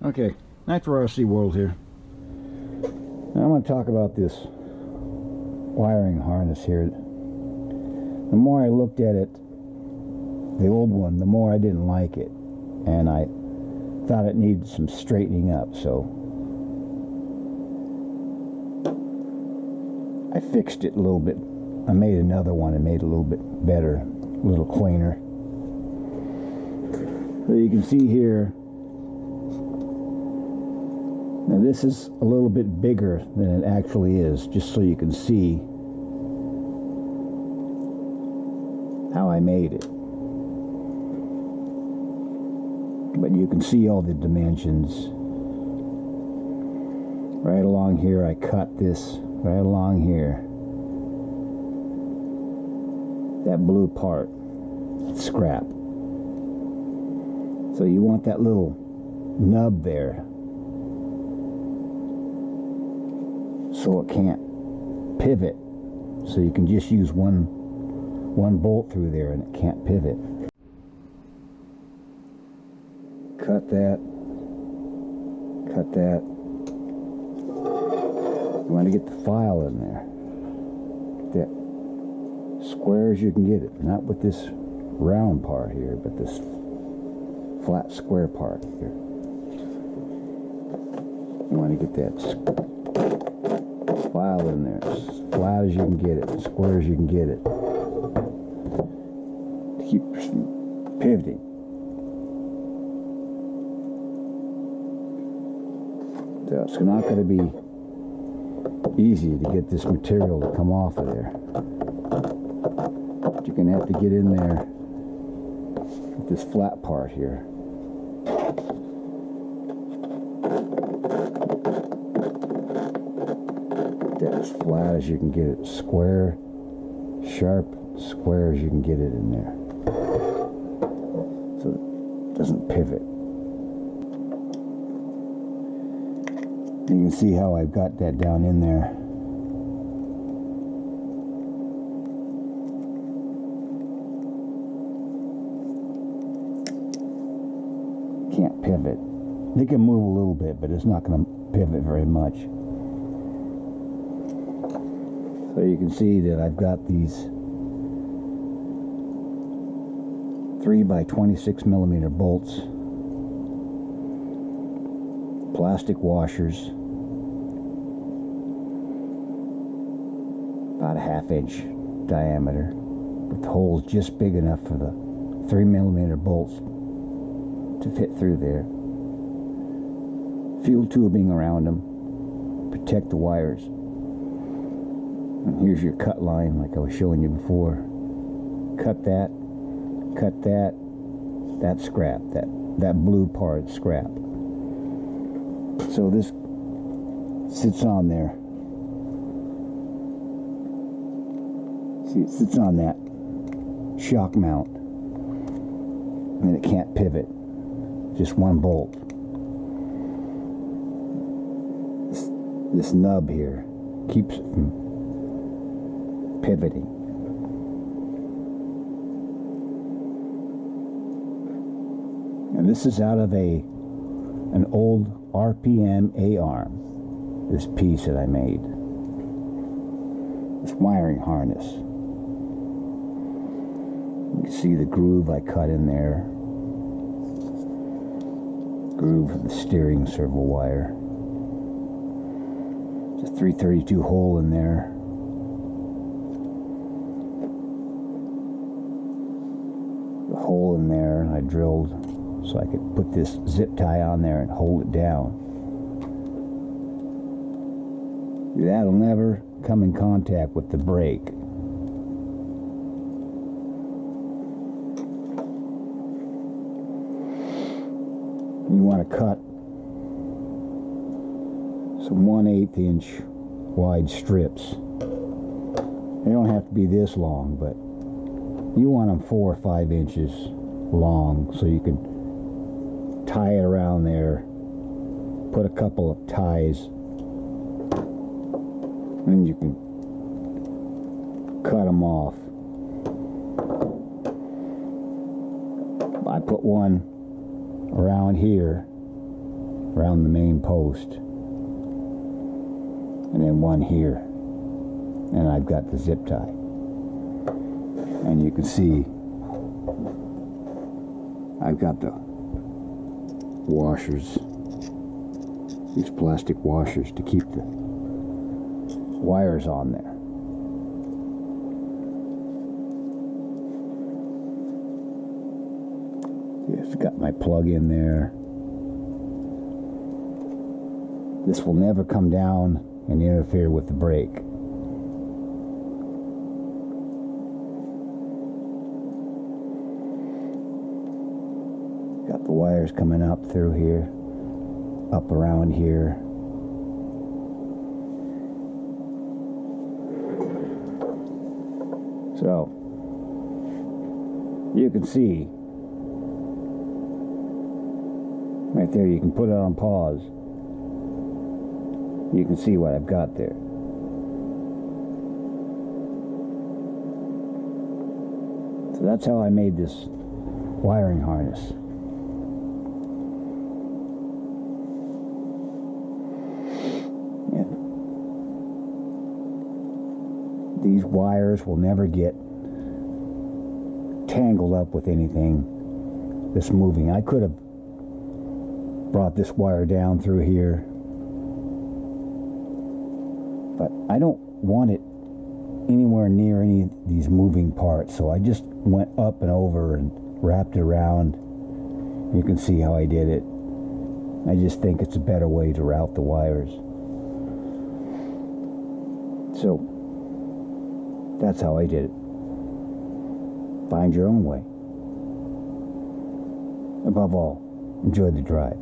Okay, Nitro RC World here. Now I'm going to talk about this wiring harness here. The more I looked at it, the old one, the more I didn't like it, and I thought it needed some straightening up, so I fixed it a little bit. I made another one and made it a little bit better, a little cleaner. So you can see here, now this is a little bit bigger than it actually is, just so you can see how I made it. But you can see all the dimensions. Right along here I cut this, right along here. That blue part, it's scrap. So you want that little nub there, so it can't pivot. So you can just use one bolt through there and it can't pivot. Cut that. Cut that. You want to get the file in there. Get that square as you can get it. Not with this round part here, but this flat square part here. You want to get that file in there as flat as you can get it, as square as you can get it, to keep pivoting. So it's not going to be easy to get this material to come off of there. But you're going to have to get in there with this flat part here. That as flat as you can get it, square, sharp, square as you can get it in there, so it doesn't pivot. You can see how I've got that down in there. Can't pivot. They can move a little bit, but it's not going to pivot very much. So you can see that I've got these 3 by 26 millimeter bolts, plastic washers, about a 1/2 inch diameter, with holes just big enough for the 3 millimeter bolts to fit through there. Fuel tubing around them, protect the wires. And here's your cut line, like I was showing you before. Cut that, that's scrap. That blue part is scrap. So this sits on there. See, it sits on that shock mount, and it can't pivot. Just one bolt. This nub here keeps it from pivoting. And this is out of an old RPM A-arm, this piece that I made, this wiring harness. You can see the groove I cut in there, groove of the steering servo wire. There's a 332 hole in there. The hole in there I drilled so I could put this zip tie on there and hold it down. That'll never come in contact with the brake. You want to cut some 1/8 inch wide strips. They don't have to be this long, but you want them 4 or 5 inches long, so you can tie it around there, put a couple of ties, and you can cut them off. I put one around here around the main post, and then one here, and I've got the zip tie. And you can see I've got the washers, these plastic washers to keep the wires on there. It's got my plug in there. This will never come down and interfere with the brake. Got the wires coming up through here, up around here. So, you can see, right there, you can put it on pause. You can see what I've got there. So that's how I made this wiring harness. Yeah. These wires will never get tangled up with anything that's moving. I could have brought this wire down through here, but I don't want it anywhere near any of these moving parts, so I just went up and over and wrapped it around. You can see how I did it. I just think it's a better way to route the wires. So that's how I did it. Find your own way. Above all, enjoy the drive.